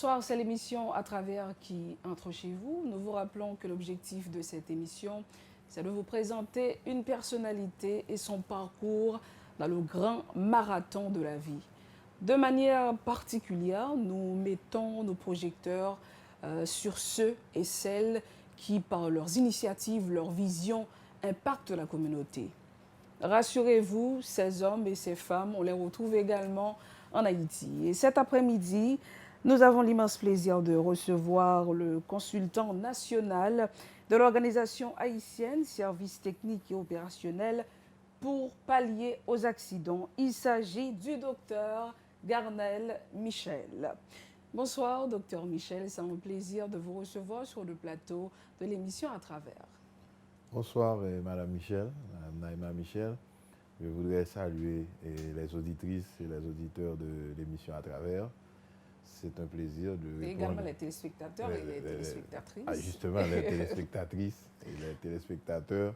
Bonsoir, c'est l'émission À travers qui entre chez vous. Nous vous rappelons que l'objectif de cette émission, c'est de vous présenter une personnalité et son parcours dans le grand marathon de la vie. De manière particulière, nous mettons nos projecteurs sur ceux et celles qui, par leurs initiatives, leurs visions, impactent la communauté. Rassurez-vous, ces hommes et ces femmes, on les retrouve également en Haïti. Et cet après-midi, nous avons l'immense plaisir de recevoir le consultant national de l'organisation haïtienne Services techniques et opérationnels pour pallier aux accidents. Il s'agit du docteur Garnel Michel. Bonsoir, docteur Michel. C'est un plaisir de vous recevoir sur le plateau de l'émission À travers. Bonsoir, Madame Michel, Madame Naïma Michel. Je voudrais saluer les auditrices et les auditeurs de l'émission À travers. C'est un plaisir de répondre. Et également les téléspectateurs et les téléspectatrices. Justement, les téléspectatrices et les téléspectateurs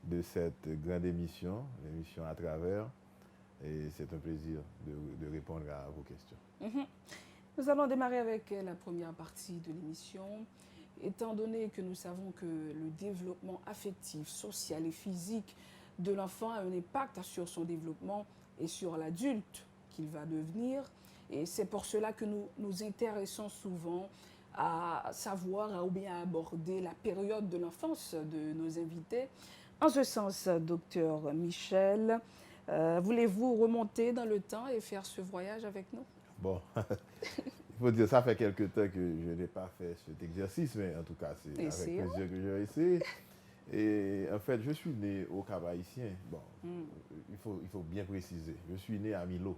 de cette grande émission, l'émission À travers. Et c'est un plaisir de répondre à vos questions. Nous allons démarrer avec la première partie de l'émission. Étant donné que nous savons que le développement affectif, social et physique de l'enfant a un impact sur son développement et sur l'adulte qu'il va devenir, et c'est pour cela que nous nous intéressons souvent à savoir ou bien à aborder la période de l'enfance de nos invités. En ce sens, docteur Michel, voulez-vous remonter dans le temps et faire ce voyage avec nous? Bon, il faut dire, ça fait quelque temps que je n'ai pas fait cet exercice, mais en tout cas, c'est avec plaisir que je vais essayer. Et en fait, je suis né au Cap-Haïtien. Bon, il faut bien préciser. Je suis né à Milo.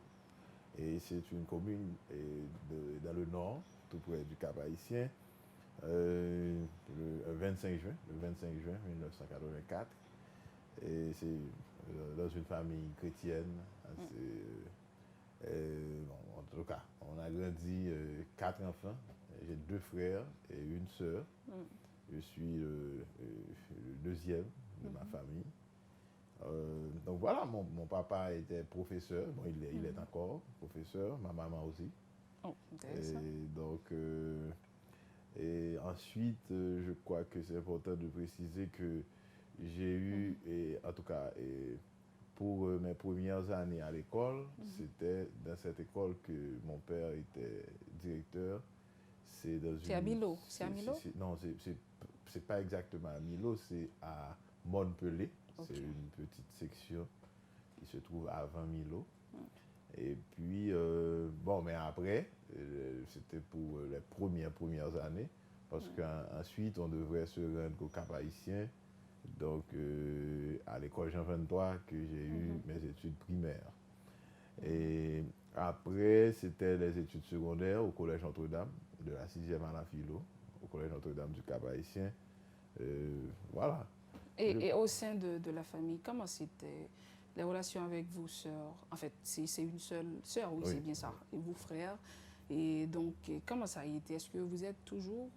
Et c'est une commune dans le nord, tout près du Cap-Haïtien, le 25 juin 1984. Et c'est dans une famille chrétienne. Bon, en tout cas, on a grandi 4 enfants. J'ai 2 frères et une sœur. Je suis le deuxième de ma famille. Donc voilà, mon papa était professeur. Bon, il est encore professeur. Ma maman aussi. Oh, intéressant. Et ensuite, je crois que c'est important de préciser que j'ai eu, en tout cas, pour mes premières années à l'école, c'était dans cette école que mon père était directeur. C'est à Milo? C'est à Milo? Non, c'est pas exactement à Milo, c'est à Montpellier. Okay. C'est une petite section qui se trouve avant Milo. Et puis, bon, mais après, c'était pour les premières années, parce qu'ensuite, on devrait se rendre au Cap-Haïtien. Donc, à l'école Jean 23 que j'ai eu mes études primaires. Et après, c'était les études secondaires au Collège Notre-Dame, de la 6e à la philo, au Collège Notre-Dame du Cap-Haïtien. Voilà. Et au sein de la famille, comment c'était les relations avec vos sœurs? En fait, c'est une seule sœur, oui, c'est bien ça, et vos frères. Et donc, comment ça a été? Est-ce que vous êtes toujours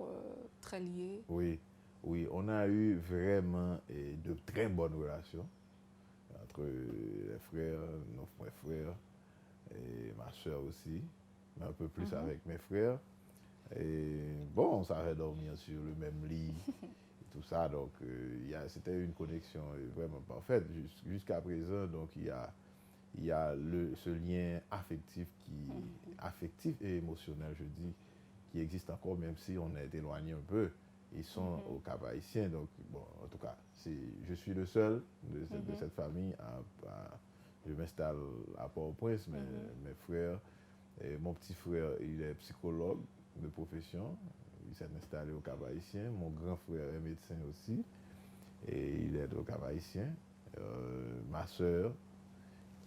très liés? Oui, on a eu vraiment de très bonnes relations entre les frères, nos frères, et ma soeur aussi, mais un peu plus avec mes frères. Et bon, on savait dormir sur le même lit, et tout ça, donc c'était une connexion vraiment parfaite jusqu'à présent. Donc il y a ce lien affectif affectif et émotionnel, je dis, qui existe encore, même si on est éloigné un peu. Ils sont au Cap-Haïtien, donc bon, en tout cas, je suis le seul de cette famille. Je m'installe à Port-au-Prince, mais mes frères, et mon petit frère, il est psychologue de profession, il s'est installé au Cap-Haïtien. Mon grand frère est médecin aussi, et il est au Cap-Haïtien. Ma sœur,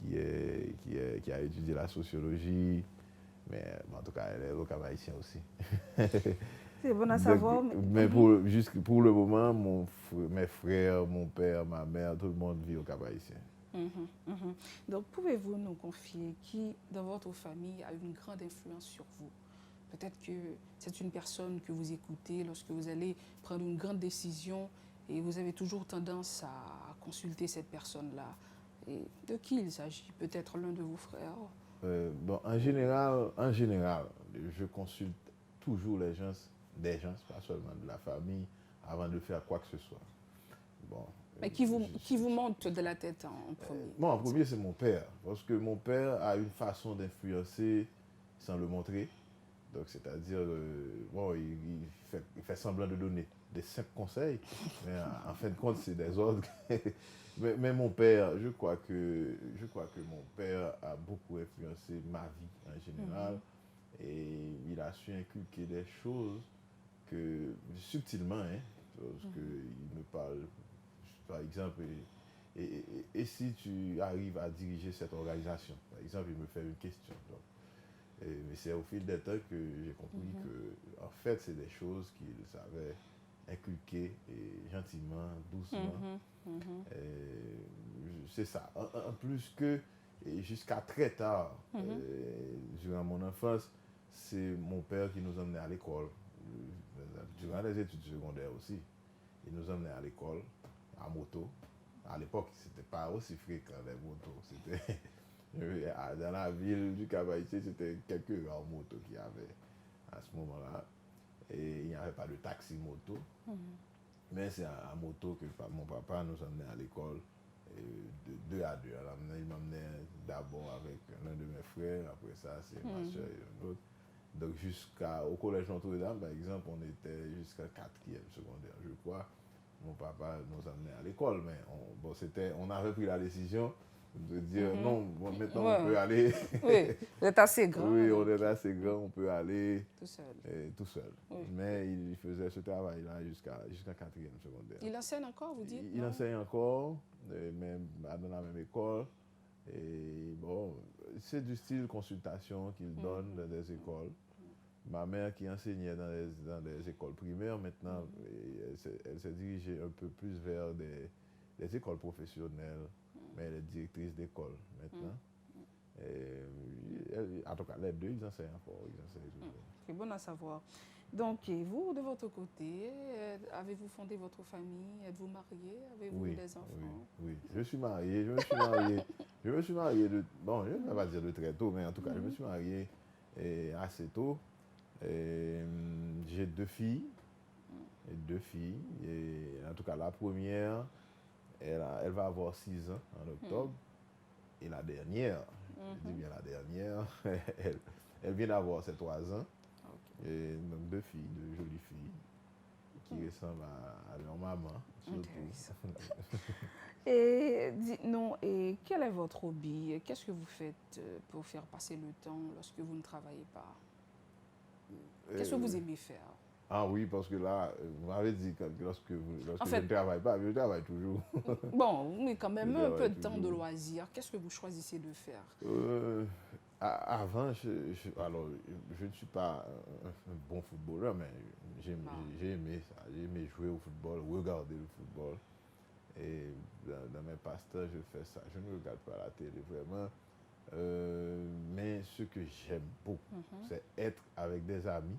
qui a étudié la sociologie, mais en tout cas, elle est au Cap-Haïtien aussi. C'est bon à savoir. Mais pour le moment, mes frères, mon père, ma mère, tout le monde vit au Cap-Haïtien. Donc, pouvez-vous nous confier qui, dans votre famille, a une grande influence sur vous? Peut-être que c'est une personne que vous écoutez lorsque vous allez prendre une grande décision et vous avez toujours tendance à consulter cette personne-là. Et de qui il s'agit? Peut-être l'un de vos frères? Bon, en général, je consulte toujours des gens, pas seulement de la famille, avant de faire quoi que ce soit. Bon, Mais qui vous monte de la tête en premier? moi, en premier, c'est mon père. Parce que mon père a une façon d'influencer sans le montrer. Donc, c'est-à-dire, bon, il fait semblant de donner des simples conseils, mais en fin de compte, c'est des ordres. mais mon père, je crois que mon père a beaucoup influencé ma vie en général. Et il a su inculquer des choses que, subtilement, hein, parce qu'il me parle, par exemple, et si tu arrives à diriger cette organisation, par exemple, il me fait une question. Donc, mais c'est au fil des temps que j'ai compris que, en fait, c'est des choses qu'il savait inculquer et gentiment, doucement. C'est ça. En plus que, et jusqu'à très tard, durant mon enfance, c'est mon père qui nous emmenait à l'école. Durant les études secondaires aussi. Il nous emmenait à l'école, à moto. À l'époque, c'était pas aussi fréquent les motos. C'était dans la ville du Cap-Haïtien, c'était quelques rares motos qu'il y avait à ce moment-là. Et il n'y avait pas de taxi moto. Mais c'est à moto que mon papa nous emmenait à l'école, de 2 à 2. Alors, il m'emmenait d'abord avec l'un de mes frères, après ça, c'est ma soeur et un autre. Donc, jusqu'au collège Notre-Dame, par exemple, on était jusqu'à 4e secondaire, je crois. Mon papa nous emmenait à l'école, mais on avait pris la décision de dire non, bon, maintenant on peut aller. Oui, vous êtes assez grand. Oui, on est assez grand, on peut aller tout seul. Tout seul. Oui. Mais il faisait ce travail-là jusqu'à 4e secondaire. Il enseigne encore, vous dites? Il enseigne encore, même dans la même école. Et bon, c'est du style consultation qu'il donne dans des écoles. Ma mère qui enseignait dans des écoles primaires, maintenant, elle s'est dirigée un peu plus vers des écoles professionnelles, mais elle est directrice d'école maintenant. En tout cas, les deux, ils enseignent encore. C'est bon à savoir. Donc, et vous, de votre côté, avez-vous fondé votre famille? Êtes-vous marié? Avez-vous des enfants? Oui, je suis marié. Je me suis marié bon, je ne vais pas dire de très tôt, mais en tout cas, je me suis marié assez tôt. J'ai 2 filles. Et en tout cas, la première, elle va avoir 6 ans en octobre. Et la dernière, je dis bien la dernière, elle vient d'avoir ses 3 ans. Okay. Et donc 2 filles, 2 jolies filles, qui ressemblent à leur maman, surtout. Et dites-nous, quel est votre hobby? Qu'est-ce que vous faites pour faire passer le temps lorsque vous ne travaillez pas? Qu'est-ce que vous aimez faire? Ah oui, parce que là, vous m'avez dit que lorsque je ne travaille pas, je travaille toujours. Bon, mais quand même un peu de temps de loisir. Qu'est-ce que vous choisissez de faire? Avant, alors, je ne suis pas un bon footballeur, mais j'ai aimé ça. J'ai aimé jouer au football, regarder le football. Et dans mes passe-temps, je fais ça. Je ne regarde pas la télé vraiment. Mais ce que j'aime beaucoup, c'est être avec des amis,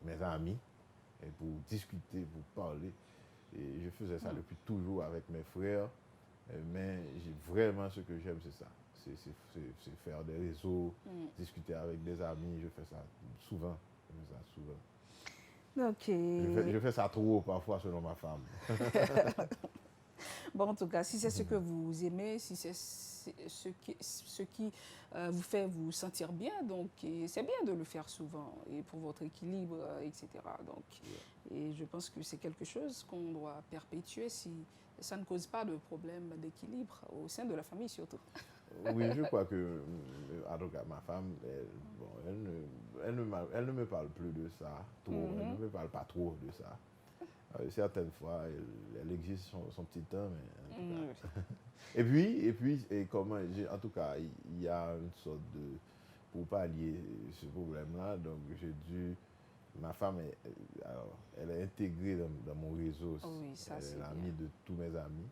mes amis, et pour discuter, pour parler. Et je faisais ça depuis toujours avec mes frères. Mais vraiment, ce que j'aime, c'est ça. C'est faire des réseaux, discuter avec des amis. Je fais ça souvent. Okay. Je fais ça trop parfois selon ma femme. Bon, en tout cas, si c'est ce que vous aimez, si c'est ce qui vous fait vous sentir bien, donc c'est bien de le faire souvent et pour votre équilibre, etc. Donc, et je pense que c'est quelque chose qu'on doit perpétuer si ça ne cause pas de problème d'équilibre au sein de la famille surtout. Oui, je crois que, en tout cas, ma femme, elle ne me parle plus de ça, trop. Elle ne me parle pas trop de ça. Certaines fois, elle existe son petit temps, mais en tout cas. Et puis en tout cas, il y a une sorte de, pour pallier ce problème-là, donc ma femme, elle est intégrée dans mon réseau. Oui, ça elle c'est est l'amie de tous mes amis,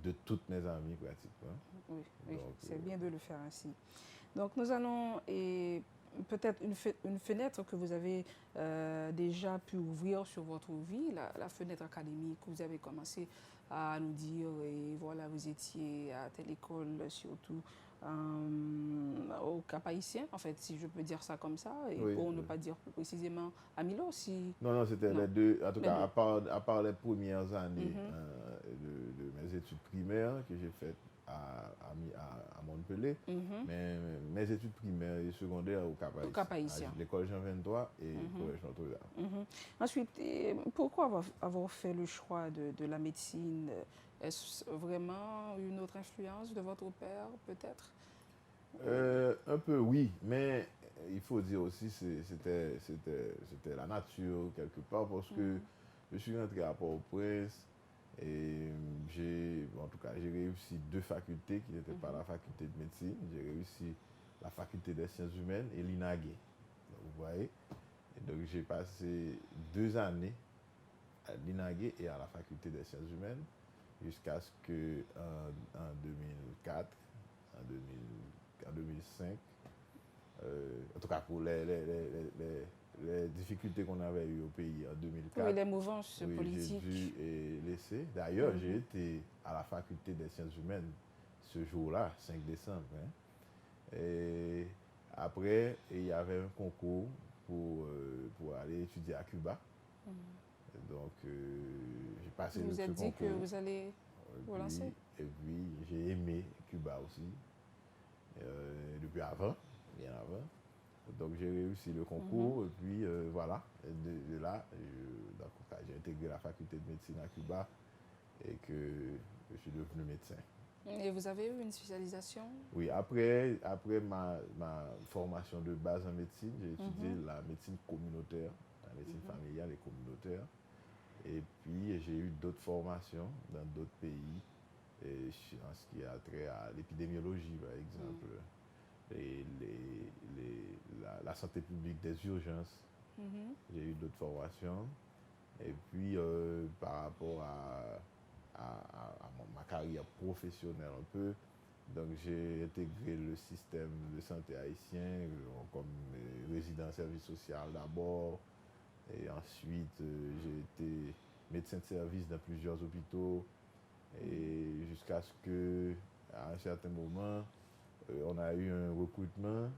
de toutes mes amies pratiquement. Oui, c'est bien de le faire ainsi. Donc nous allons, peut-être une fenêtre que vous avez déjà pu ouvrir sur votre vie, la fenêtre académique, vous avez commencé à nous dire, et voilà, vous étiez à telle école surtout, au Cap-Haïtien, en fait, si je peux dire ça comme ça, et Oui, pour ne oui. pas dire plus précisément à Milo, si... Non, c'était Non, les deux. En tout les cas, deux. à part les premières années Mhm, de mes études primaires que j'ai faites à Montpellier, mhm. mais mes études primaires et secondaires au Cap Au Haïtien, à Cap-Haïtien. l'école Jean 23 et Mhm, Collège Notre-Dame. mhm. Ensuite, pourquoi avoir fait le choix de la médecine? Est-ce vraiment une autre influence de votre père, peut-être? Un peu oui, mais il faut dire aussi c'était la nature quelque part parce que Mhm, je suis rentré à Port-au-Prince et en tout cas, j'ai réussi deux facultés qui n'étaient pas mhm, la faculté de médecine. J'ai réussi la faculté des sciences humaines et l'INAGE. Vous voyez? Et donc j'ai passé 2 années à l'INAGE et à la faculté des sciences humaines jusqu'à ce que en 2004, en 2005, en tout cas pour les difficultés qu'on avait eues au pays en oui, 2004, les mouvances oui, j'ai dû politiques. laisser. D'ailleurs, j'ai Mhm, été à la faculté des sciences humaines ce jour-là, 5 décembre. Hein. Et après, il y avait un concours pour aller étudier à Cuba. mhm. Donc, j'ai passé Vous vous ce êtes dit que concours. vous allez vous lancer? Et puis j'ai aimé Cuba aussi, depuis avant, bien avant. Donc j'ai réussi le Mhm. concours et puis voilà. Et de là, donc, j'ai intégré la faculté de médecine à Cuba et que je suis devenu médecin. Et vous avez eu une spécialisation? Oui, après ma formation de base en médecine, j'ai étudié Mhm, la médecine communautaire, la médecine mhm, familiale et communautaire. Et puis j'ai eu d'autres formations dans d'autres pays, et en ce qui a trait à l'épidémiologie, par mhm, exemple, et la santé publique des urgences. mhm, J'ai eu d'autres formations. Et puis, par rapport à ma carrière professionnelle un peu, donc j'ai intégré le système de santé haïtien comme résident service social d'abord. Et ensuite, j'ai été médecin de service dans plusieurs hôpitaux. mhm, Et jusqu'à ce que, à un certain moment, on a eu un recrutement.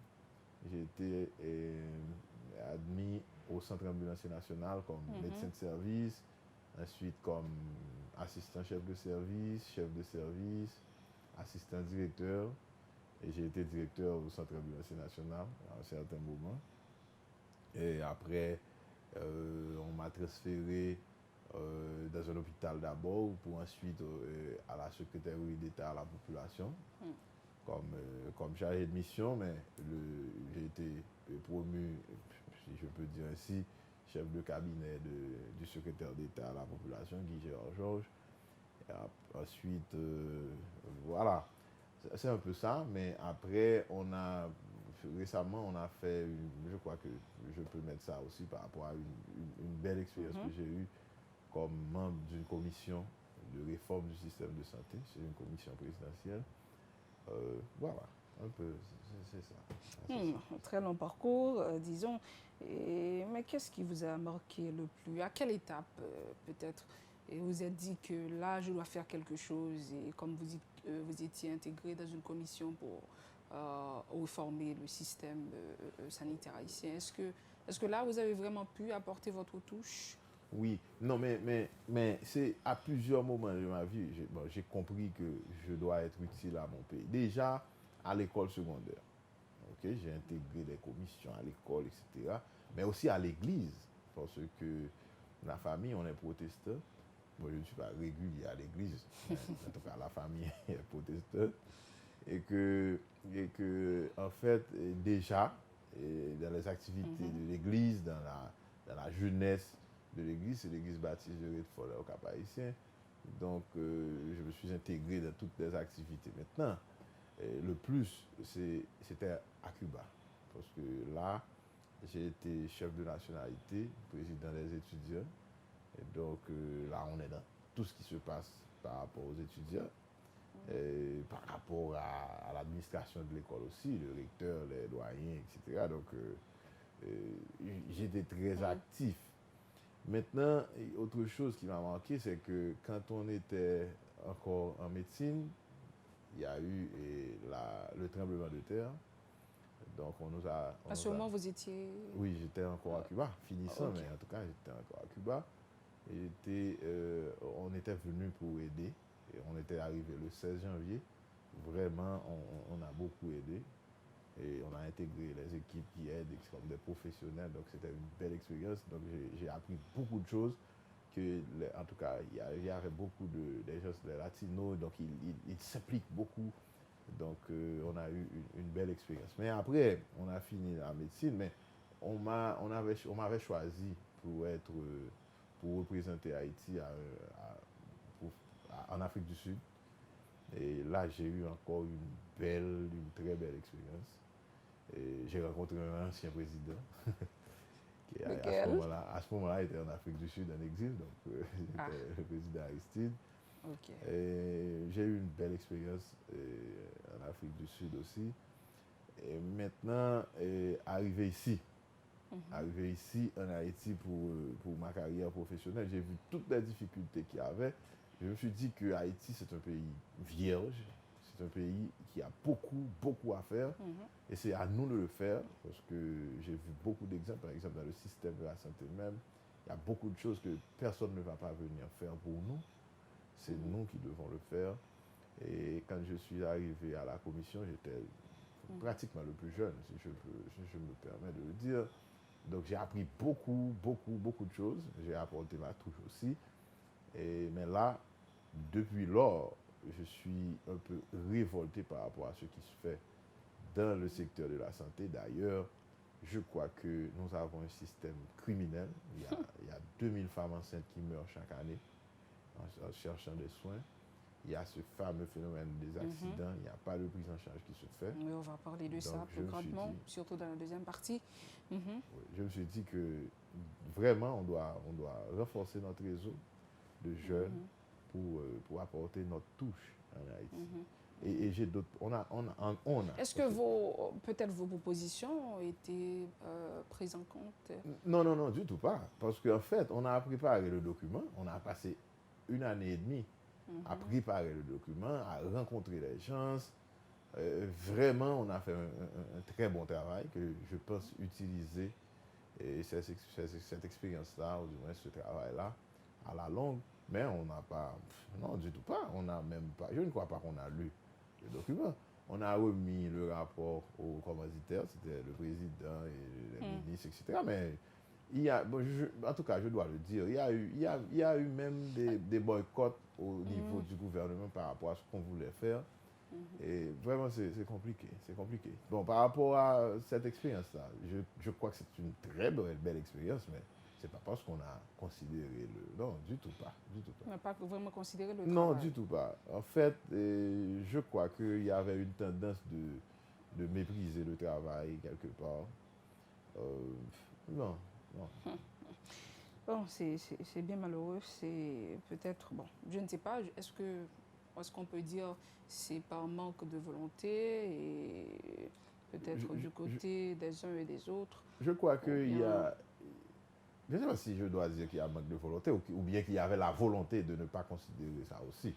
J'ai été admis au Centre ambulancier national comme médecin mhm. de service, ensuite comme assistant chef de service, assistant directeur. Et j'ai été directeur au Centre ambulancier national à un certain moment. Et après, on m'a transféré dans un hôpital d'abord pour ensuite à la secrétaire d'État à la population comme chargé de mission, mais j'ai été promu, si je peux dire ainsi, chef de cabinet du secrétaire d'État à la population, Guy Gérard Georges. Ensuite, voilà, c'est un peu ça, mais après, récemment, on a fait, je crois que je peux mettre ça aussi par rapport à une belle expérience que Mhm. j'ai eue comme membre d'une commission de réforme du système de santé, c'est une commission présidentielle. Voilà, un peu, c'est ça. C'est ça. Un très long parcours, disons. Mais qu'est-ce qui vous a marqué le plus? À quelle étape, peut-être? Et vous êtes dit que là, je dois faire quelque chose. Et comme vous dites, vous étiez intégré dans une commission pour réformer le système sanitaire haïtien. Est-ce que là, vous avez vraiment pu apporter votre touche? Oui, non, mais c'est à plusieurs moments de ma vie, j'ai compris que je dois être utile à mon pays. Déjà, à l'école secondaire, ok, j'ai intégré des commissions à l'école, etc. Mais aussi à l'église, parce que la famille, on est protestant. Moi, je ne suis pas régulier à l'église, mais en tout cas, la famille est protestante. Et en fait, déjà, dans les activités Mhm, de l'église, dans la jeunesse de l'église, c'est l'église baptiste de Redford au Cap-Haïtien. Donc, je me suis intégré dans toutes les activités. Maintenant, le plus, c'était à Cuba. Parce que là, j'ai été chef de nationalité, président des étudiants. Et donc, là, on est dans tout ce qui se passe par rapport aux étudiants. Et par rapport à l'administration de l'école aussi, le recteur, les doyens, etc. Donc, j'étais très mhm, actif. Maintenant, autre chose qui m'a marqué, c'est que quand on était encore en médecine, il y a eu le tremblement de terre. Donc, À ce moment, vous étiez... Oui, j'étais encore à Cuba, finissant, ok. mais en tout cas, j'étais encore à Cuba. On était venu pour aider. Et on était arrivé le 16 janvier. Vraiment, on a beaucoup aidé. Et on a intégré les équipes qui aident comme des professionnels. Donc, c'était une belle expérience. Donc, j'ai appris beaucoup de choses. En tout cas, il y avait beaucoup des gens, des latinos. Donc, ils s'impliquent beaucoup. Donc, on a eu une belle expérience. Mais après, on a fini la médecine. Mais on m'avait choisi pour représenter Haïti en Afrique du Sud. Et là, j'ai eu encore une très belle expérience. Et j'ai rencontré un ancien président qui Lequel? à ce moment-là, était en Afrique du Sud en exil, donc Ah, c'était le président Aristide. ok. Et j'ai eu une belle expérience en Afrique du Sud aussi. Et maintenant, arrivé ici en Haïti pour ma carrière professionnelle, j'ai vu toutes les difficultés qu'il y avait. Je me suis dit que Haïti, c'est un pays vierge, c'est un pays qui a beaucoup, beaucoup à faire. Et c'est à nous de le faire, parce que j'ai vu beaucoup d'exemples, par exemple dans le système de la santé même, il y a beaucoup de choses que personne ne va pas venir faire pour nous. C'est nous qui devons le faire. Et quand je suis arrivé à la commission, j'étais pratiquement le plus jeune, si je me permets de le dire. Donc j'ai appris beaucoup, beaucoup, beaucoup de choses. J'ai apporté ma touche aussi. Mais là, depuis lors, je suis un peu révolté par rapport à ce qui se fait dans le secteur de la santé. D'ailleurs, je crois que nous avons un système criminel. Il y a 2000 femmes enceintes qui meurent chaque année en cherchant des soins. Il y a ce fameux phénomène des accidents. Il n'y a pas de prise en charge qui se fait. Oui, on va parler de ça plus grandement, surtout dans la deuxième partie. Oui, je me suis dit que vraiment, on doit renforcer notre réseau de jeunes pour apporter notre touche en Haïti. Et j'ai d'autres. Est-ce que peut-être vos propositions ont été prises en compte? Non, non, non, du tout pas. Parce qu'en fait, on a préparé le document. On a passé 1 année et demie à préparer le document, à rencontrer les gens. Vraiment, on a fait un très bon travail que je pense utiliser cette expérience-là, ou du moins ce travail-là, à la longue. Mais on n'a pas, non, du tout pas. On n'a même pas, je ne crois pas qu'on a lu le document. On a remis le rapport aux commanditaires, c'était le président et les ministres, etc. Mais en tout cas, je dois le dire, il y a eu même des boycotts au niveau du gouvernement par rapport à ce qu'on voulait faire. Et vraiment, c'est compliqué, c'est compliqué. Bon, par rapport à cette expérience-là, je crois que c'est une très belle expérience, mais c'est pas parce qu'on a considéré Non, du tout pas, du tout pas. On n'a pas vraiment considéré le travail? Non, du tout pas. En fait, je crois qu'il y avait une tendance de mépriser le travail quelque part. Non, non. Bon, c'est bien malheureux. C'est peut-être, bon, je ne sais pas, est-ce qu'on peut dire c'est par manque de volonté et peut-être du côté des uns et des autres? Je crois qu'il y a... Je ne sais pas si je dois dire qu'il y a manque de volonté ou bien qu'il y avait la volonté de ne pas considérer ça aussi.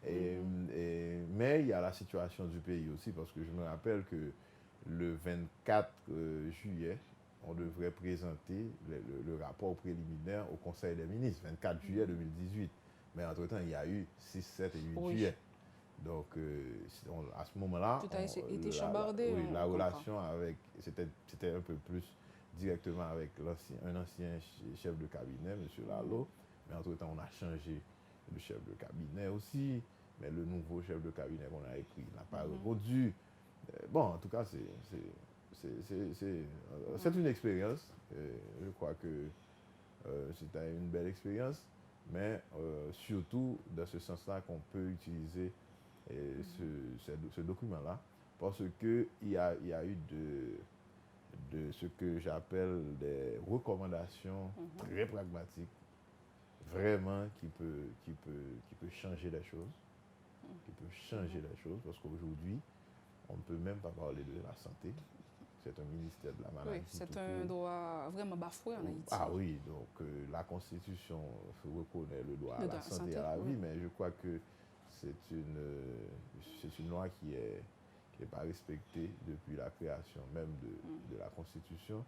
Mais il y a la situation du pays aussi, parce que je me rappelle que le 24 juillet, on devrait présenter le rapport préliminaire au Conseil des ministres, 24 juillet 2018. Mais entre-temps, il y a eu 6, 7 et 8 juillet. Donc, à ce moment-là, tout a été chambardé. Oui, la relation c'était un peu plus directement avec un ancien chef de cabinet, M. Lalo. Mais entre-temps, on a changé le chef de cabinet aussi. Mais le nouveau chef de cabinet qu'on a écrit n'a pas répondu. Bon, en tout cas, c'est une expérience. Je crois que c'était une belle expérience. Mais surtout dans ce sens-là qu'on peut utiliser ce document-là. Parce qu'il y a eu de ce que j'appelle des recommandations très pragmatiques, vraiment qui peut changer les choses. Qui peut changer les choses, parce qu'aujourd'hui, on ne peut même pas parler de la santé. C'est un ministère de la maladie. Oui, c'est un droit vraiment bafoué en Haïti. Ah oui, donc la Constitution reconnaît le droit à la santé et à la vie, mais je crois que c'est une loi qui est pas respectée depuis la création même de la Constitution,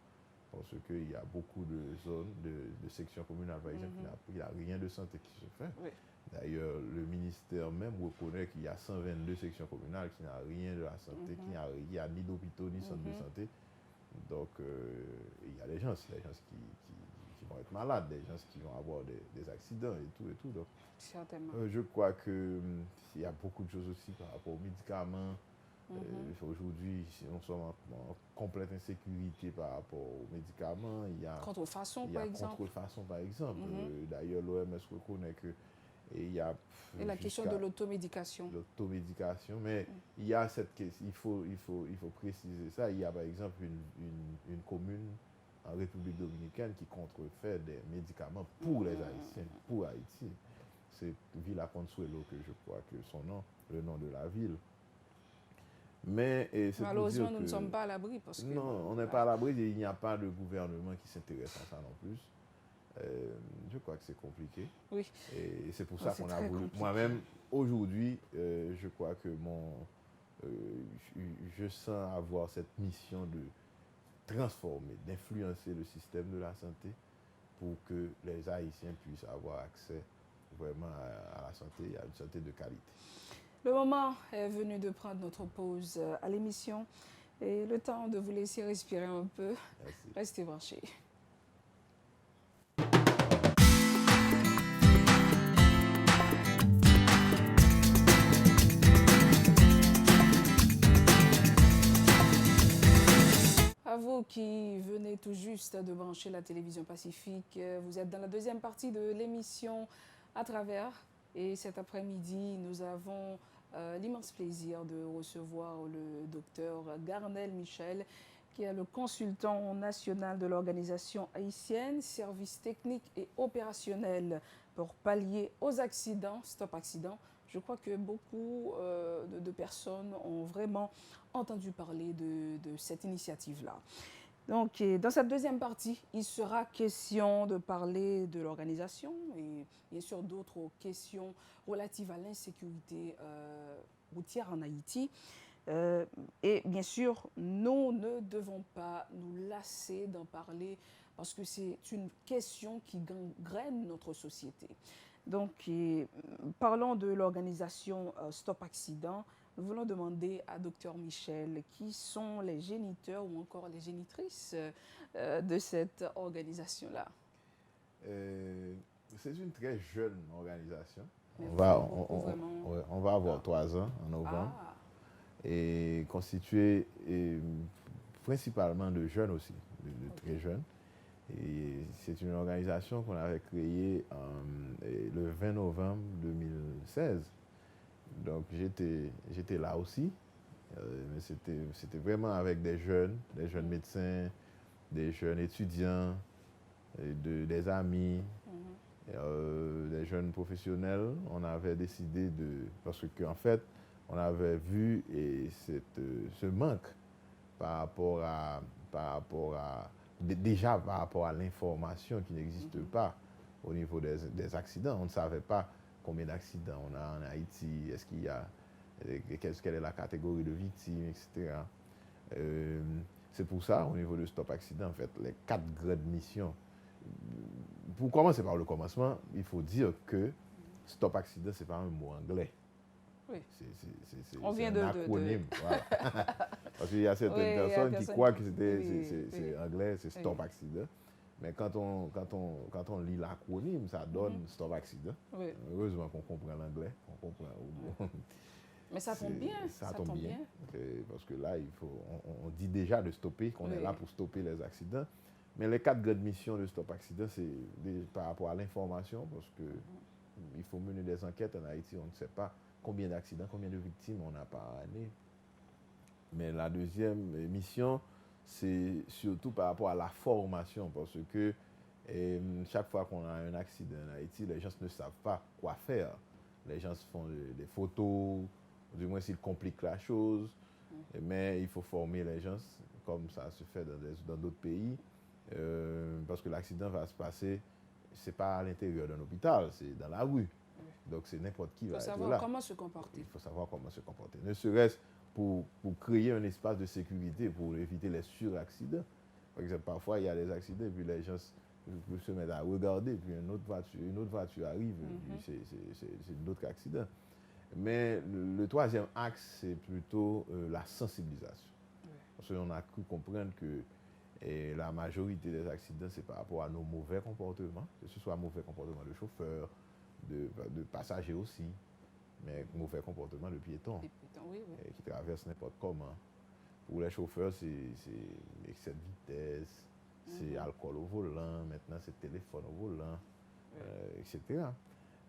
parce qu'il y a beaucoup de zones, de sections communales, par exemple, il n'y a rien de santé qui se fait. Oui. D'ailleurs, le ministère même reconnaît qu'il y a 122 sections communales qui n'ont rien de la santé, il n'y a ni d'hôpitaux, ni centre de santé. Donc, il y a des gens qui vont être malades, des gens qui vont avoir des accidents et tout. Donc, certainement. je crois qu'il y a beaucoup de choses aussi par rapport aux médicaments. Aujourd'hui, nous sommes en complète insécurité par rapport aux médicaments. Il y a contrefaçon, par exemple. Contrefaçon, par exemple. D'ailleurs, l'OMS reconnaît que il y a et la question de l'automédication. L'automédication, mais il y a cette question, il faut préciser ça. Il y a par exemple une commune en République dominicaine qui contrefait des médicaments pour les Haïtiens, pour Haïti. C'est Villa Consuelo que je crois que son nom, le nom de la ville. Mais malheureusement, nous ne sommes pas à l'abri. Non, on n'est pas à l'abri et il n'y a pas de gouvernement qui s'intéresse à ça non plus. Je crois que c'est compliqué. Oui. Et c'est pour ça qu'on a voulu. Moi-même, aujourd'hui, je crois que je sens avoir cette mission de transformer, d'influencer le système de la santé pour que les Haïtiens puissent avoir accès vraiment à la santé, à une santé de qualité. Le moment est venu de prendre notre pause à l'émission et le temps de vous laisser respirer un peu. Merci. Restez branchés. À vous qui venez tout juste de brancher la télévision Pacifique, vous êtes dans la deuxième partie de l'émission À travers. Et cet après-midi, nous avons l'immense plaisir de recevoir le docteur Garnel Michel, qui est le consultant national de l'organisation haïtienne, services techniques et opérationnels pour pallier aux accidents, Stop Accident. Je crois que beaucoup de personnes ont vraiment entendu parler de cette initiative-là. Donc, dans cette deuxième partie, il sera question de parler de l'organisation et bien sûr d'autres questions relatives à l'insécurité routière en Haïti. Et bien sûr, nous ne devons pas nous lasser d'en parler parce que c'est une question qui gangrène notre société. Donc, parlons de l'organisation Stop Accident. Nous voulons demander à Dr Michel qui sont les géniteurs ou encore les génitrices de cette organisation-là. C'est une très jeune organisation. On va avoir 3 ans en novembre. Et constituée principalement de jeunes aussi, de très jeunes. Et c'est une organisation qu'on avait créée le 20 novembre 2016. Donc j'étais là aussi, mais c'était vraiment avec des jeunes médecins, des jeunes étudiants, des amis, des jeunes professionnels. On avait décidé parce qu'en fait, on avait vu ce manque par rapport à l'information qui n'existe pas au niveau des accidents. On ne savait pas combien d'accidents on a en Haïti, est-ce qu'il y a, quelle est la catégorie de victimes, etc. C'est pour ça, au niveau de Stop Accident, en fait, les 4 grandes missions. Pour commencer par le commencement, il faut dire que Stop Accident, ce n'est pas un mot anglais. Oui. C'est un acronyme. Voilà. Parce qu'il y a certaines personnes qui croient que c'est anglais, c'est Stop Accident. Mais quand on lit l'acronyme, ça donne Stop Accident. Oui. Heureusement qu'on comprend l'anglais. Mais ça tombe bien. Ça tombe bien. Parce que là, on dit déjà de stopper, qu'on est là pour stopper les accidents. Mais les 4 grandes missions de Stop Accident, c'est par rapport à l'information, parce qu'il faut mener des enquêtes en Haïti, on ne sait pas combien d'accidents, combien de victimes on a par année. Mais la deuxième mission, c'est surtout par rapport à la formation, parce que chaque fois qu'on a un accident en Haïti, les gens ne savent pas quoi faire. Les gens font des photos, du moins s'ils compliquent la chose, mais il faut former les gens, comme ça se fait dans d'autres pays, parce que l'accident va se passer, c'est pas à l'intérieur d'un hôpital, c'est dans la rue. Donc c'est n'importe qui Il va faut être savoir là. comment se comporter. Il faut savoir comment se comporter. Ne serait-ce pour créer un espace de sécurité, pour éviter les suraccidents. Par exemple, parfois il y a des accidents et puis les gens se mettent à regarder, puis une autre voiture arrive, et puis c'est d'autres accidents. Mais le troisième axe, c'est plutôt la sensibilisation. Parce qu'on a cru comprendre que la majorité des accidents, c'est par rapport à nos mauvais comportements, que ce soit mauvais comportement de chauffeur, de passagers aussi, mais mauvais comportement de piétons Oui. qui traversent n'importe comment. Pour les chauffeurs, c'est excès de vitesse, c'est alcool au volant, maintenant c'est téléphone au volant, etc.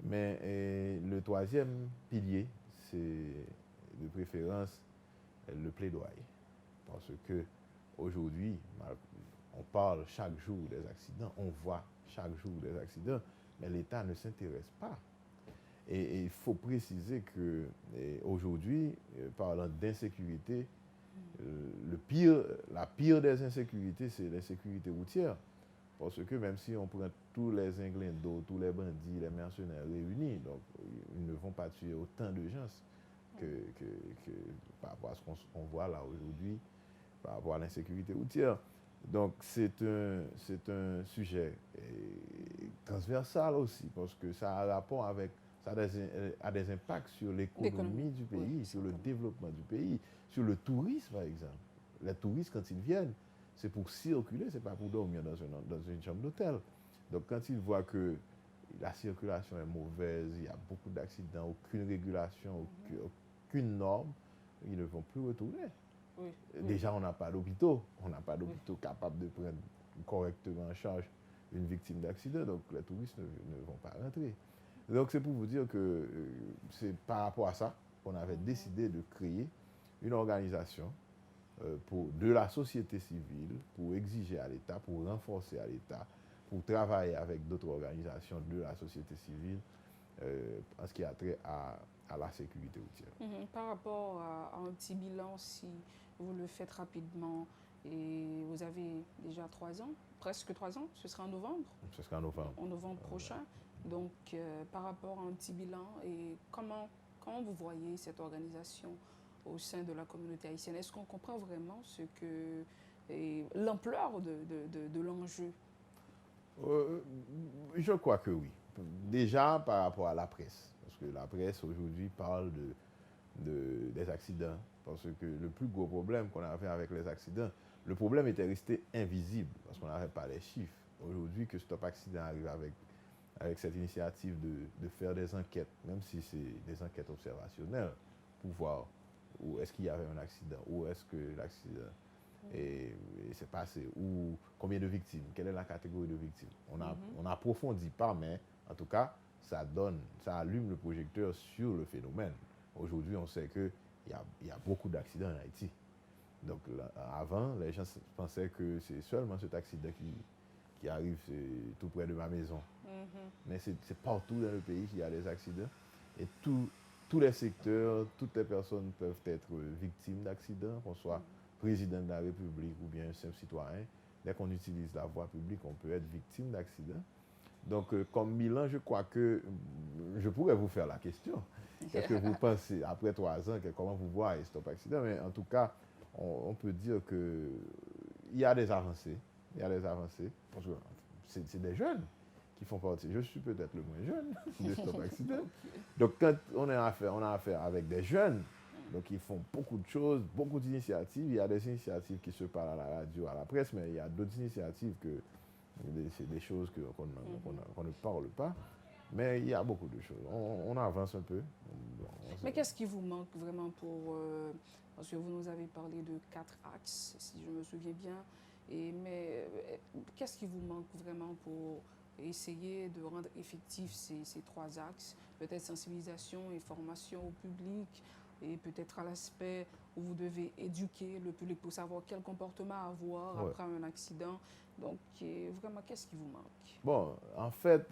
Mais le troisième pilier, c'est de préférence le plaidoyer. Parce que aujourd'hui, on parle chaque jour des accidents, on voit chaque jour des accidents, mais l'État ne s'intéresse pas. Et il faut préciser que aujourd'hui, parlant d'insécurité, la pire des insécurités, c'est l'insécurité routière. Parce que même si on prend tous les inglindos, tous les bandits, les mercenaires réunis, donc ils ne vont pas tuer autant de gens que par rapport à ce qu'on voit là aujourd'hui, par rapport à l'insécurité routière. Donc c'est un sujet transversal aussi, parce que ça a rapport avec, ça a des impacts sur l'économie du pays, sur le développement du pays, sur le tourisme par exemple. Les touristes, quand ils viennent, c'est pour circuler, c'est pas pour dormir dans une chambre d'hôtel. Donc quand ils voient que la circulation est mauvaise, il y a beaucoup d'accidents, aucune régulation, aucune norme, ils ne vont plus retourner. Déjà, on n'a pas d'hôpitaux. On n'a pas d'hôpitaux capables de prendre correctement en charge une victime d'accident. Donc, les touristes ne vont pas rentrer. Donc, c'est pour vous dire que c'est par rapport à ça qu'on avait décidé de créer une organisation de la société civile pour exiger à l'État, pour renforcer à l'État, pour travailler avec d'autres organisations de la société civile en ce qui a trait à la sécurité routière. Par rapport à un petit bilan, si vous le faites rapidement, et vous avez déjà 3 ans, presque 3 ans, ce sera en novembre. Ce sera en novembre. En novembre prochain. Donc, par rapport à un petit bilan, et comment vous voyez cette organisation au sein de la communauté haïtienne? Est-ce qu'on comprend vraiment l'ampleur de l'enjeu? Je crois que oui. Déjà par rapport à la presse, parce que la presse aujourd'hui parle des accidents, parce que le plus gros problème qu'on avait avec les accidents, le problème était resté invisible, parce qu'on n'avait pas les chiffres. Aujourd'hui, que Stop Accident arrive avec cette initiative de faire des enquêtes, même si c'est des enquêtes observationnelles, pour voir où est-ce qu'il y avait un accident, où est-ce que l'accident s'est passé, ou combien de victimes, quelle est la catégorie de victimes. On n'approfondit pas, mais en tout cas, ça allume le projecteur sur le phénomène. Aujourd'hui, on sait qu'il y a beaucoup d'accidents en Haïti. Donc avant, les gens pensaient que c'est seulement cet accident qui arrive tout près de ma maison. Mais c'est partout dans le pays qu'il y a des accidents. Et tous les secteurs, toutes les personnes peuvent être victimes d'accidents, qu'on soit président de la République ou bien un simple citoyen. Dès qu'on utilise la voie publique, on peut être victime d'accidents. Donc, comme bilan, je crois que je pourrais vous faire la question. Qu'est-ce que vous pensez, après 3 ans, comment vous voyez Stop Accident? Mais en tout cas, on peut dire qu'il y a des avancées. Il y a des avancées. Parce que c'est des jeunes qui font partie. Je suis peut-être le moins jeune de Stop Accident. Donc, quand on a affaire avec des jeunes, donc ils font beaucoup de choses, beaucoup d'initiatives. Il y a des initiatives qui se parlent à la radio, à la presse, mais il y a d'autres initiatives c'est des choses qu'on ne parle pas. Mais il y a beaucoup de choses. On avance un peu. Mais qu'est-ce qui vous manque vraiment parce que vous nous avez parlé de 4 axes, si je me souviens bien. Mais qu'est-ce qui vous manque vraiment pour essayer de rendre effectifs ces 3 axes? Peut-être sensibilisation et formation au public, et peut-être à l'aspect où vous devez éduquer le public pour savoir quel comportement avoir après un accident. Donc, vraiment, qu'est-ce qui vous manque? Bon, en fait,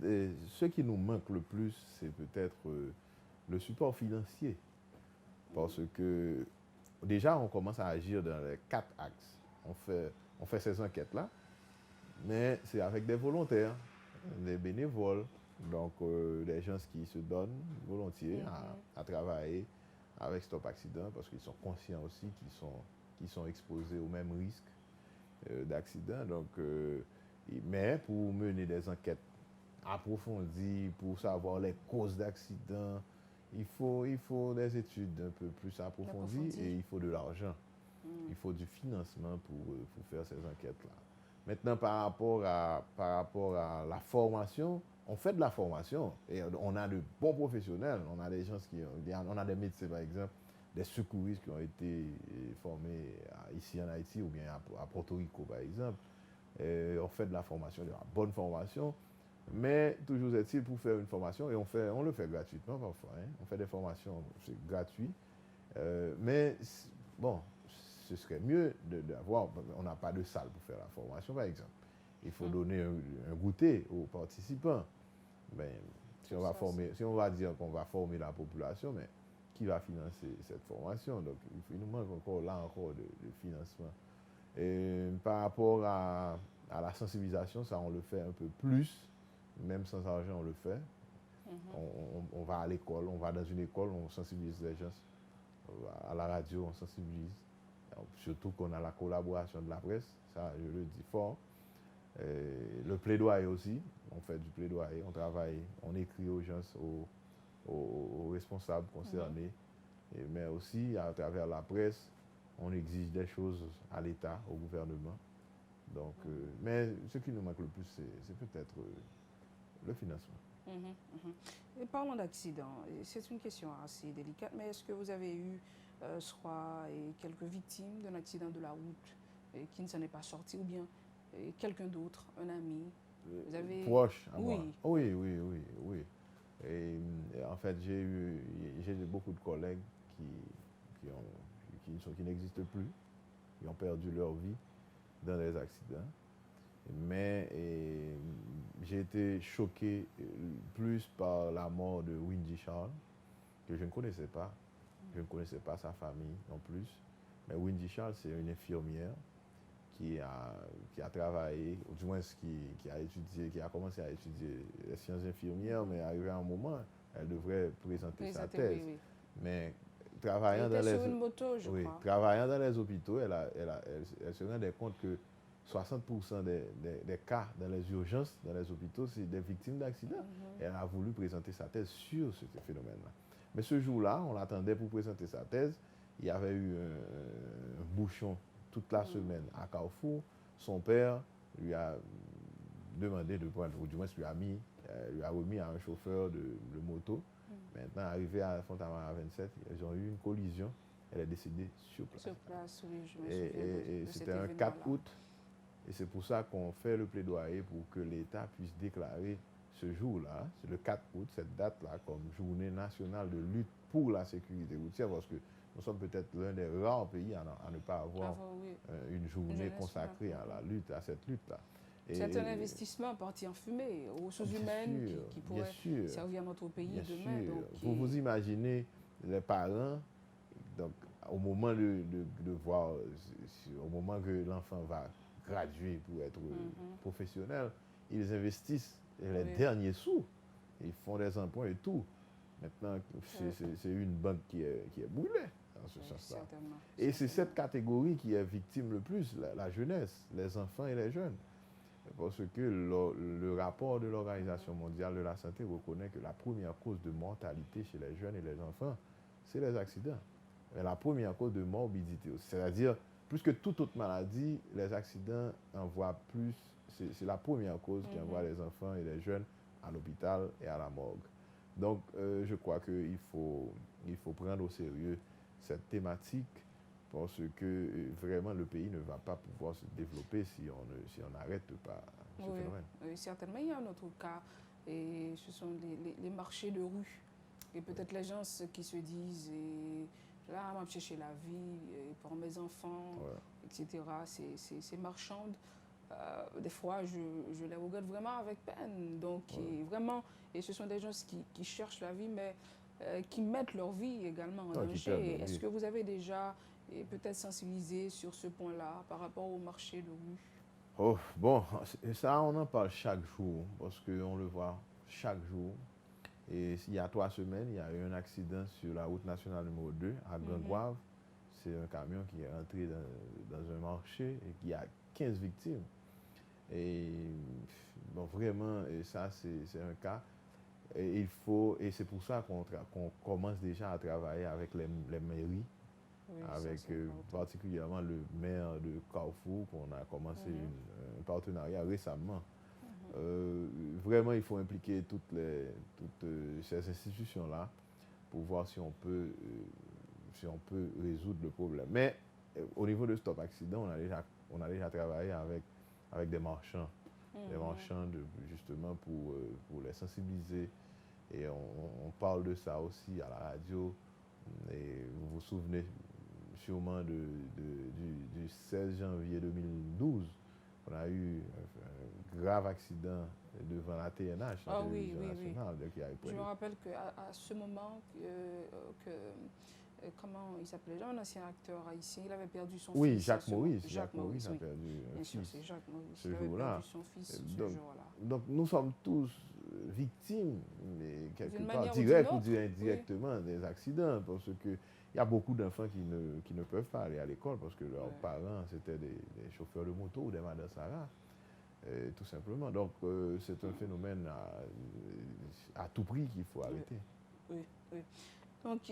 ce qui nous manque le plus, c'est peut-être le support financier. Parce que déjà, on commence à agir dans les 4 axes. On fait ces enquêtes-là, mais c'est avec des volontaires, des bénévoles, Donc, des gens qui se donnent volontiers à travailler avec Stop Accident parce qu'ils sont conscients aussi qu'ils sont exposés au même risque d'accident. Donc, mais pour mener des enquêtes approfondies, pour savoir les causes d'accident, il faut des études un peu plus approfondies et il faut de l'argent. Il faut du financement pour faire ces enquêtes-là. Maintenant, par rapport à la formation, on fait de la formation et on a de bons professionnels. On a des gens on a des médecins, par exemple, des secouristes qui ont été formés ici en Haïti ou bien à Porto Rico, par exemple. On fait de la formation, de la bonne formation. Mais toujours est-il pour faire une formation, et on le fait gratuitement parfois. Hein. On fait des formations, c'est gratuit. Mais bon, ce serait mieux d'avoir, on n'a pas de salle pour faire la formation par exemple. Il faut donner un goûter aux participants. Ben, si on va dire qu'on va former la population, mais qui va financer cette formation? Donc il nous manque encore de financement. Et par rapport à la sensibilisation, ça on le fait un peu plus, même sans argent on le fait. On va à l'école, on va dans une école, on sensibilise les gens. À la radio, on sensibilise. Surtout qu'on a la collaboration de la presse, ça je le dis fort. Le plaidoyer aussi, on fait du plaidoyer, on travaille, on écrit aux gens, aux responsables concernés, mais aussi à travers la presse, on exige des choses à l'État, au gouvernement. Donc, mais ce qui nous manque le plus, c'est peut-être le financement. Et parlons d'accident, c'est une question assez délicate, mais est-ce que vous avez eu, je crois, quelques victimes d'un accident de la route qui ne s'en est pas sorti, ou bien quelqu'un d'autre, un ami? Vous avez... Proche à moi? Oui. Oui. Et en fait, j'ai beaucoup de collègues qui n'existent plus, qui ont perdu leur vie dans des accidents. Mais j'ai été choqué plus par la mort de Wendy Charles, que je ne connaissais pas. Je ne connaissais pas sa famille non plus. Mais Wendy Charles, c'est une infirmière qui a travaillé, ou du moins qui a commencé à étudier les sciences infirmières, mais arrivé à un moment, elle devrait présenter sa thèse. Oui. Mais travaillant sur une moto, je crois. Travaillant dans les hôpitaux, elle se rendait compte que 60% des cas dans les urgences, dans les hôpitaux, c'est des victimes d'accidents. Elle a voulu présenter sa thèse sur ce phénomène-là. Mais ce jour-là, on l'attendait pour présenter sa thèse. Il y avait eu un bouchon toute la semaine à Carrefour. Son père lui a demandé de prendre, ou du moins lui a remis à un chauffeur de moto. Maintenant, arrivé à Fontamara 27, ils ont eu une collision. Elle est décédée sur place. Sur place, oui, je me souviens de c'était un 4 août. Et c'est pour ça qu'on fait le plaidoyer pour que l'État puisse déclarer ce jour-là, c'est le 4 août, cette date-là, comme journée nationale de lutte pour la sécurité routière, parce que nous sommes peut-être l'un des rares pays à ne pas avoir une journée consacrée à la lutte, à cette lutte-là. C'est un investissement parti en fumée, aux ressources humaines qui pourrait servir notre pays demain. Donc, vous imaginez les parents, donc, au moment de voir, au moment que l'enfant va graduer pour être professionnel, ils investissent les derniers sous, ils font des emprunts et tout. Maintenant, c'est une banque qui est brûlée dans ce sens-là. Et c'est cette catégorie qui est victime le plus, la jeunesse, les enfants et les jeunes. Parce que le rapport de l'Organisation mondiale de la santé reconnaît que la première cause de mortalité chez les jeunes et les enfants, c'est les accidents. Mais la première cause de morbidité aussi. C'est-à-dire, plus que toute autre maladie, les accidents envoient plus, c'est la première cause qui envoie les enfants et les jeunes à l'hôpital et à la morgue. Donc, je crois qu'il faut prendre au sérieux cette thématique parce que vraiment le pays ne va pas pouvoir se développer si on n'arrête pas ce phénomène. Oui, certainement. Il y a un autre cas, et ce sont les marchés de rue. Et peut-être les gens qui se disent, là, je vais chercher la vie pour mes enfants, etc. C'est marchande. Des fois, je les regarde vraiment avec peine. Donc, vraiment, et ce sont des gens qui cherchent la vie, mais qui mettent leur vie également en danger. Est-ce que vous avez déjà peut-être sensibilisé sur ce point-là par rapport au marché de rue? Oh, bon, ça, on en parle chaque jour parce qu'on le voit chaque jour. Et il y a 3 semaines, il y a eu un accident sur la route nationale numéro 2 à Grand-Goâve. C'est un camion qui est entré dans un marché et qui a 15 victimes. Et bon, vraiment, et ça, c'est un cas. Et c'est pour ça qu'on commence déjà à travailler avec les mairies, Oui, avec ça, c'est important. particulièrement le maire de Carrefour, qu'on a commencé un partenariat récemment. Vraiment, il faut impliquer toutes ces institutions-là pour voir si on peut résoudre le problème. Mais au niveau de Stop Accident, on a déjà travaillé avec des marchands. Des marchands justement pour les sensibiliser. Et on parle de ça aussi à la radio. Et vous vous souvenez sûrement du 16 janvier 2012. On a eu un grave accident devant la TNH, la télévision nationale. Donc, je me rappelle qu'à ce moment, comment il s'appelait, un ancien acteur haïtien, il avait perdu son fils. Oui, Jacques Maurice. Jacques Maurice a perdu un Bien sûr, fils c'est Jacques Maurice. ce Il avait jour-là. perdu son fils ce jour-là. Donc nous sommes tous victimes, mais quelque part, ou direct ou indirectement, des accidents, parce que il y a beaucoup d'enfants qui ne peuvent pas aller à l'école parce que leurs parents, c'était des chauffeurs de moto ou des Madame Sarah, tout simplement. Donc, c'est un phénomène à tout prix qu'il faut arrêter. Oui. Donc,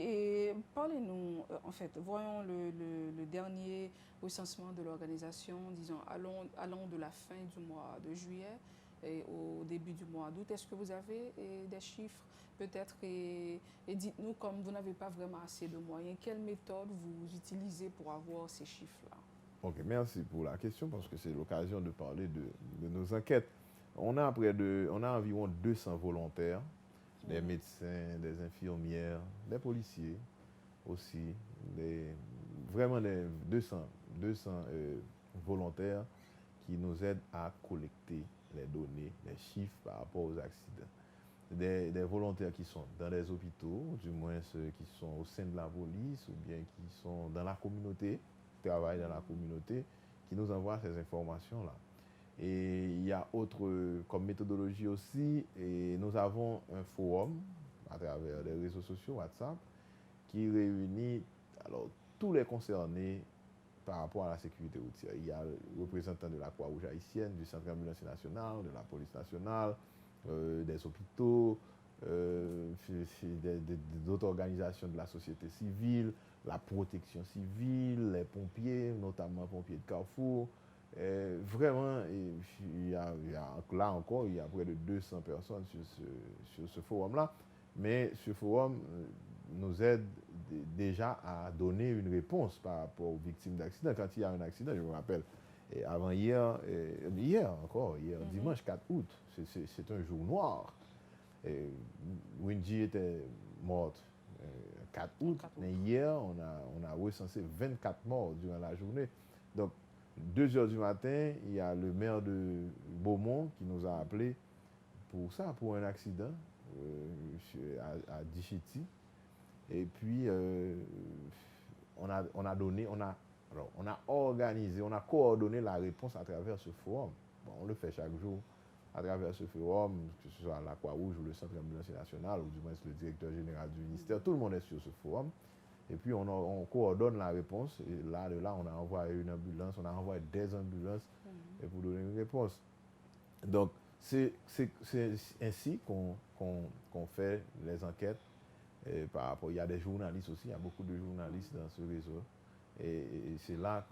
parlez-nous, en fait, voyons le dernier recensement de l'organisation, disons, allons de la fin du mois de juillet et au début du mois d'août. Est-ce que vous avez des chiffres peut-être et dites-nous, comme vous n'avez pas vraiment assez de moyens, quelle méthode vous utilisez pour avoir ces chiffres-là? Ok, merci pour la question parce que c'est l'occasion de parler de nos enquêtes. On a environ 200 volontaires, des médecins, des infirmières, des policiers aussi, vraiment des 200 volontaires qui nous aident à collecter les données, les chiffres par rapport aux accidents. Des volontaires qui sont dans les hôpitaux, du moins ceux qui sont au sein de la police ou bien qui sont dans la communauté, qui travaillent dans la communauté, qui nous envoient ces informations-là. Et il y a autre comme méthodologie aussi, et nous avons un forum à travers les réseaux sociaux, WhatsApp, qui réunit alors, tous les concernés par rapport à la sécurité routière. Il y a le représentant de la Croix-Rouge haïtienne, du Centre d'ambulance national, de la police nationale, des hôpitaux, d'autres organisations de la société civile, la protection civile, les pompiers, notamment pompiers de Carrefour. Vraiment, là encore, il y a près de 200 personnes sur ce forum-là. Mais ce forum nous aide déjà à donner une réponse par rapport aux victimes d'accidents. Quand il y a un accident, je me rappelle, avant hier, dimanche 4 août, c'est un jour noir. Wendy était morte 4 août, mais hier, on a recensé 24 morts durant la journée. Donc, 2 heures du matin, il y a le maire de Beaumont qui nous a appelé pour un accident à Dichiti. Et puis, on a organisé, on a coordonné la réponse à travers ce forum. Bon, on le fait chaque jour à travers ce forum, que ce soit la Croix-Rouge ou le Centre d'ambulance national, ou du moins le directeur général du ministère. Tout le monde est sur ce forum. Et puis, on coordonne la réponse. Et là, on a envoyé une ambulance, on a envoyé des ambulances pour donner une réponse. Donc, c'est ainsi qu'on fait les enquêtes. Et par rapport, il y a des journalistes aussi, il y a beaucoup de journalistes dans ce réseau. Et c'est là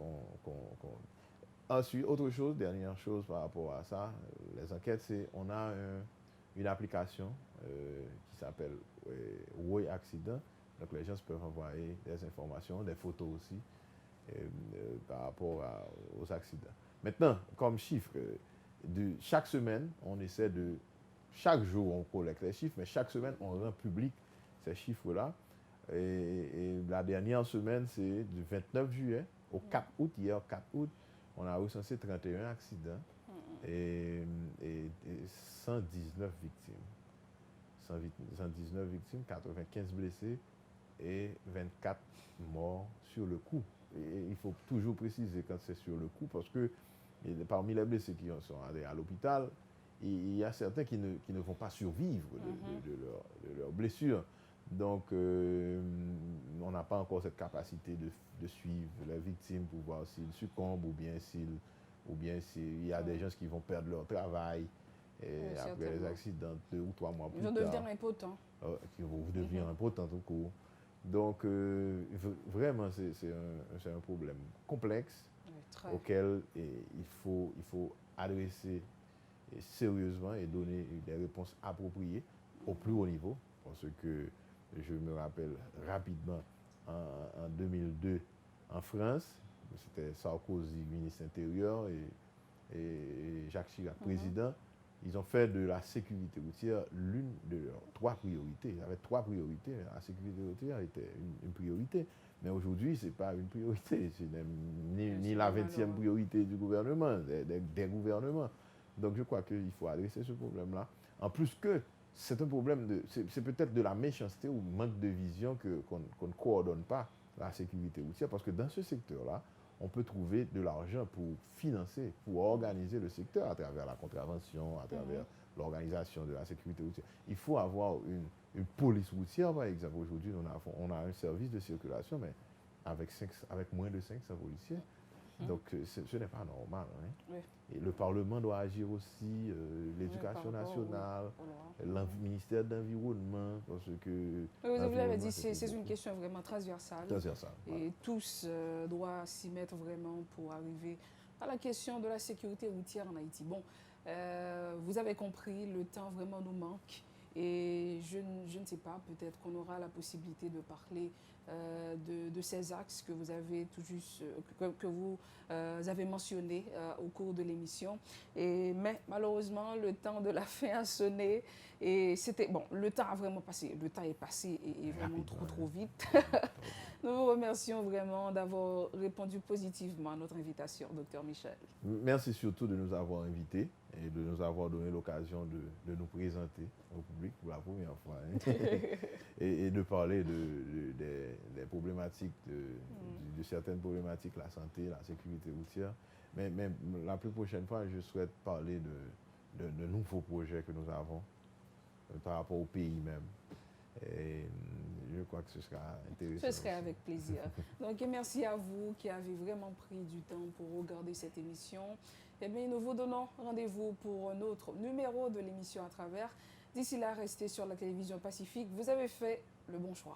Ensuite, autre chose, dernière chose par rapport à ça, les enquêtes, c'est on a une application qui s'appelle Way Accident. Donc les gens peuvent envoyer des informations, des photos aussi par rapport aux accidents. Maintenant, comme chiffre, chaque semaine, chaque jour on collecte les chiffres, mais chaque semaine on rend public ces chiffres-là. Et la dernière semaine, c'est du 29 juillet au 4 août, hier 4 août, on a recensé 31 accidents et 119 victimes. 119 victimes, 95 blessés et 24 morts sur le coup. Et il faut toujours préciser quand c'est sur le coup parce que parmi les blessés qui sont allés à l'hôpital, il y a certains qui ne vont pas survivre de leurs blessures. Donc, on n'a pas encore cette capacité de suivre les victimes pour voir s'ils succombent ou bien s'il y a des gens qui vont perdre leur travail après les accidents 2 ou 3 mois plus tard. Ils vont devenir impotents. Qui vont devenir impotents tout court. Donc, vraiment, c'est un problème complexe auquel il faut adresser sérieusement et donner des réponses appropriées au plus haut niveau. Parce que je me rappelle rapidement, en 2002, en France, c'était Sarkozy, ministre intérieur, et Jacques Chirac, président. Ils ont fait de la sécurité routière l'une de leurs 3 priorités. Il y avait 3 priorités. La sécurité routière était une priorité. Mais aujourd'hui, ce n'est pas une priorité. Ce n'est ni la 20e priorité du gouvernement, des gouvernements. Donc je crois qu'il faut adresser ce problème-là. En plus que c'est un problème c'est peut-être de la méchanceté ou manque de vision qu'on ne coordonne pas la sécurité routière. Parce que dans ce secteur-là, on peut trouver de l'argent pour financer, pour organiser le secteur à travers la contravention, à travers l'organisation de la sécurité routière. Il faut avoir une police routière, par exemple. Aujourd'hui, on a un service de circulation, mais avec moins de 500 policiers. Donc, ce n'est pas normal. Hein. Oui. Et le Parlement doit agir aussi, l'éducation nationale, le ministère de l'Environnement, parce que... Oui, vous l'avez dit, c'est une question vraiment transversale. Et tous doivent s'y mettre vraiment pour arriver à la question de la sécurité routière en Haïti. Bon, vous avez compris, le temps vraiment nous manque. Et je ne sais pas, peut-être qu'on aura la possibilité de parler de ces axes que vous avez que vous avez mentionnés au cours de l'émission. Mais malheureusement, le temps de la fin a sonné. Et c'était bon, le temps a vraiment passé. Le temps est passé et vraiment trop vite. Nous vous remercions vraiment d'avoir répondu positivement à notre invitation, Dr Michel. Merci surtout de nous avoir invités et de nous avoir donné l'occasion de nous présenter au public pour la première fois et de parler des problématiques, de certaines problématiques, la santé, la sécurité routière. Mais la plus prochaine fois, je souhaite parler de nouveaux projets que nous avons par rapport au pays même. Et je crois que ce sera intéressant. Ce serait avec plaisir. Donc, merci à vous qui avez vraiment pris du temps pour regarder cette émission. Eh bien, nous vous donnons rendez-vous pour un autre numéro de l'émission À Travers. D'ici là, restez sur la télévision Pacifique. Vous avez fait le bon choix.